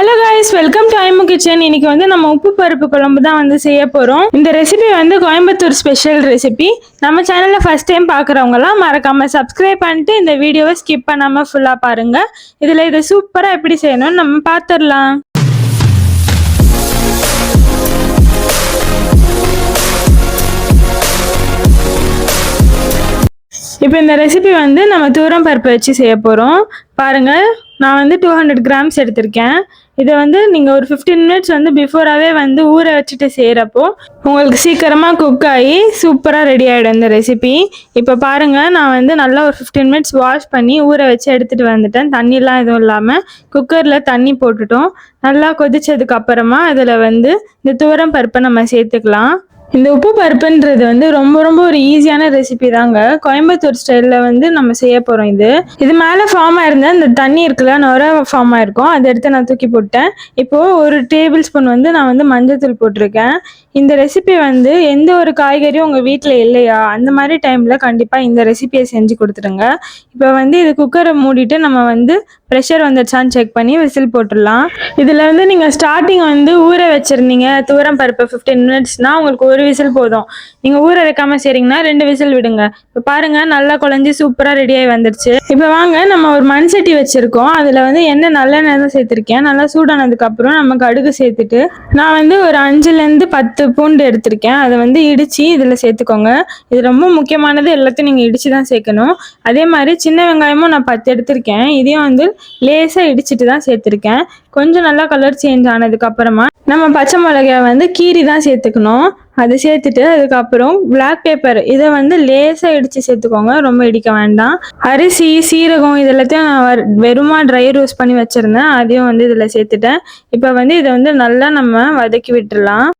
Hello guys, welcome to Aimu kitchen. இன்னைக்கு வந்து நம்ம உப்பு பருப்பு குழம்பு தான் வந்து செய்ய போறோம். இந்த ரெசிபி வந்து கோயம்புத்தூர் ஸ்பெஷல் ரெசிபி. நம்ம சேனல்ல ஃபர்ஸ்ட் டைம் பார்க்கறவங்கலாம் மறக்காம சப்ஸ்கிரைப் பண்ணிட்டு இந்த வீடியோவை ஸ்கிப் பண்ணாம ஃபுல்லா பாருங்க. இதுல இத சூப்பரா எப்படி செய்யணும்னு நம்ம பாத்துறலாம். இப்போ இந்த ரெசிபி வந்து நம்ம தூரம் பருப்பு வச்சு செய்ய போகிறோம். பாருங்கள், நான் வந்து 200 கிராம்ஸ் எடுத்திருக்கேன். இதை வந்து நீங்கள் ஒரு 15 மினிட்ஸ் வந்து பிஃபோராகவே வந்து ஊற வச்சுட்டு செய்கிறப்போ உங்களுக்கு சீக்கிரமாக குக் ஆகி சூப்பராக ரெடி ஆகிடும் இந்த ரெசிபி. இப்போ பாருங்கள், நான் வந்து நல்லா ஒரு 15 மினிட்ஸ் வாஷ் பண்ணி ஊற வச்சு எடுத்துகிட்டு வந்துட்டேன். தண்ணிலாம் எதுவும் இல்லாமல் குக்கரில் தண்ணி போட்டுட்டோம். நல்லா கொதிச்சதுக்கு அப்புறமா இதில் வந்து இந்த தூரம் பருப்பை நம்ம சேர்த்துக்கலாம். இந்த உப்பு பருப்புன்றது வந்து ரொம்ப ரொம்ப ஒரு ஈஸியான ரெசிபி தாங்க. கோயம்புத்தூர் ஸ்டைலில் வந்து நம்ம செய்ய போகிறோம். இது மேலே ஃபார்ம் ஆயிருந்த இந்த தண்ணி இருக்குல்ல, நுர ஃபார்ம் ஆயிருக்கும், அதை எடுத்து நான் தூக்கி போட்டேன். இப்போது ஒரு டேபிள் ஸ்பூன் வந்து நான் வந்து மஞ்சள்தூள் போட்டிருக்கேன். இந்த ரெசிபி வந்து எந்த ஒரு காய்கறியும் உங்கள் வீட்டில் இல்லையா, அந்த மாதிரி டைமில் கண்டிப்பாக இந்த ரெசிபியை செஞ்சு கொடுத்துருங்க. இப்போ வந்து இது குக்கரை மூடிட்டு நம்ம வந்து ப்ரெஷர் வந்துடுச்சான்னு செக் பண்ணி விசில் போட்டுடலாம். இதில் வந்து நீங்கள் ஸ்டார்டிங் வந்து ஊற வச்சுருந்தீங்க தூரம் பருப்பு 15 மினிட்ஸ்னால் உங்களுக்கு ஒரு விசில் போதும். நீங்கள் ஊற வைக்காமல் செய்கிறீங்கன்னா 2 விசில் விடுங்க. இப்போ பாருங்கள், நல்லா குழஞ்சி சூப்பராக ரெடியாகி வந்துடுச்சு. இப்போ வாங்க, நம்ம ஒரு மண் சட்டி வச்சுருக்கோம். அதில் வந்து நல்லெண்ணெய் தான் சேர்த்துருக்கேன். நல்லா சூடானதுக்கப்புறம் நம்ம கடுகு சேர்த்துட்டு நான் வந்து ஒரு 5லேருந்து 10 பூண்டு எடுத்திருக்கேன். அதை வந்து இடித்து இதில் சேர்த்துக்கோங்க. இது ரொம்ப முக்கியமானது, எல்லாத்தையும் நீங்கள் இடித்து தான் சேர்க்கணும். அதே மாதிரி சின்ன வெங்காயமும் நான் 10 எடுத்திருக்கேன். இதையும் வந்து லேசாக இடிச்சிட்டு தான் சேர்த்துருக்கேன். கொஞ்சம் நல்லா கலர் சேஞ்ச் ஆனதுக்கப்புறமா நம்ம பச்சை மிளகாய் வந்து கீரி தான் சேர்த்துக்கணும். அதை சேர்த்துட்டு அதுக்கப்புறம் பிளாக் பேப்பர் இதை வந்து லேசாக இடித்து சேர்த்துக்கோங்க, ரொம்ப இடிக்க வேண்டாம். அரிசி, சீரகம் இது எல்லாத்தையும் நான் வெறுமா ட்ரை ரோஸ்ட் பண்ணி வச்சுருந்தேன், அதையும் வந்து இதில் சேர்த்துட்டேன். இப்போ வந்து இதை வந்து நல்லா நம்ம வதக்கி விட்டுடலாம்.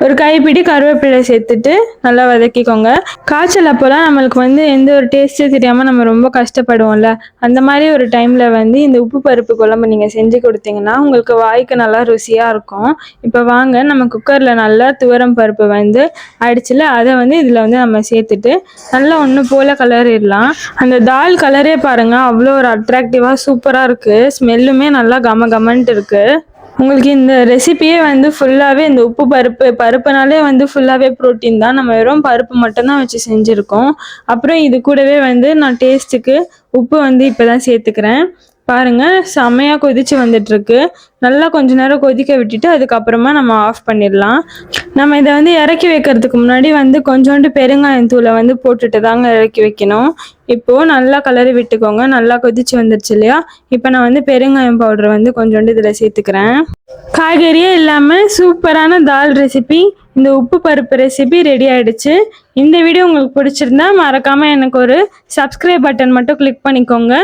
ஒரு கைப்பிடி கருவேப்பிலை சேர்த்துட்டு நல்லா வதக்கிக்கோங்க. காய்ச்சல் அப்போலாம் நம்மளுக்கு வந்து எந்த ஒரு டேஸ்ட்டே தெரியாமல் நம்ம ரொம்ப கஷ்டப்படுவோம்ல, அந்த மாதிரி ஒரு டைமில் வந்து இந்த உப்பு பருப்பு குழம்பு நீங்கள் செஞ்சு கொடுத்தீங்கன்னா உங்களுக்கு வாய்க்கு நல்லா ருசியாக இருக்கும். இப்போ வாங்க, நம்ம குக்கரில் நல்லா துவரம் பருப்பு வந்து அடிச்சில் அதை வந்து இதில் வந்து நம்ம சேர்த்துட்டு நல்லா ஒன்று போல் கலரிடலாம். அந்த தால் கலரே பாருங்கள், அவ்வளோ ஒரு அட்ராக்டிவாக சூப்பராக இருக்குது. ஸ்மெல்லுமே நல்லா கம கமன்ட்டு இருக்குது. உங்களுக்கு இந்த ரெசிபியே வந்து ஃபுல்லாகவே இந்த உப்பு பருப்புனாலே வந்து ஃபுல்லாகவே ப்ரோட்டீன் தான். நம்ம வெறும் பருப்பு மட்டும்தான் வச்சு செஞ்சுருக்கோம். அப்புறம் இது கூடவே வந்து நான் டேஸ்ட்டுக்கு உப்பு வந்து இப்போ தான் சேர்த்துக்கிறேன். பாருங்கள், செம்மையாக கொதிச்சு வந்துட்டுருக்கு. நல்லா கொஞ்ச நேரம் கொதிக்க விட்டுட்டு அதுக்கப்புறமா நம்ம ஆஃப் பண்ணிடலாம். நம்ம இதை வந்து இறக்கி வைக்கிறதுக்கு முன்னாடி வந்து கொஞ்சோண்டு பெருங்காயத்தூளை வந்து போட்டுட்டு தாங்க இறக்கி வைக்கணும். இப்போது நல்லா கலரி விட்டுக்கோங்க. நல்லா கொதிச்சு வந்துடுச்சு இல்லையா? இப்போ நான் வந்து பெருங்காயம் பவுடர் வந்து கொஞ்சோண்டு இதில் சேர்த்துக்கிறேன். காய்கறியே இல்லாமல் சூப்பரான தால் ரெசிபி, இந்த உப்பு பருப்பு ரெசிபி ரெடி ஆகிடுச்சு. இந்த வீடியோ உங்களுக்கு பிடிச்சிருந்தா மறக்காமல் எனக்கு ஒரு சப்ஸ்கிரைப் பட்டன் மட்டும் கிளிக் பண்ணிக்கோங்க.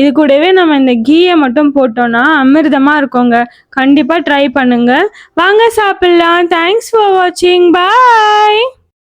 இது கூடவே நம்ம இந்த கீயை மட்டும் போட்டோன்னா அமிர்தமாக இருக்கோங்க. கண்டிப்பாக ட்ரை பண்ணுங்கள். வாங்க சாப்பிட்லாம். தேங்க்ஸ் ஃபார் வாட்சிங். பாய்.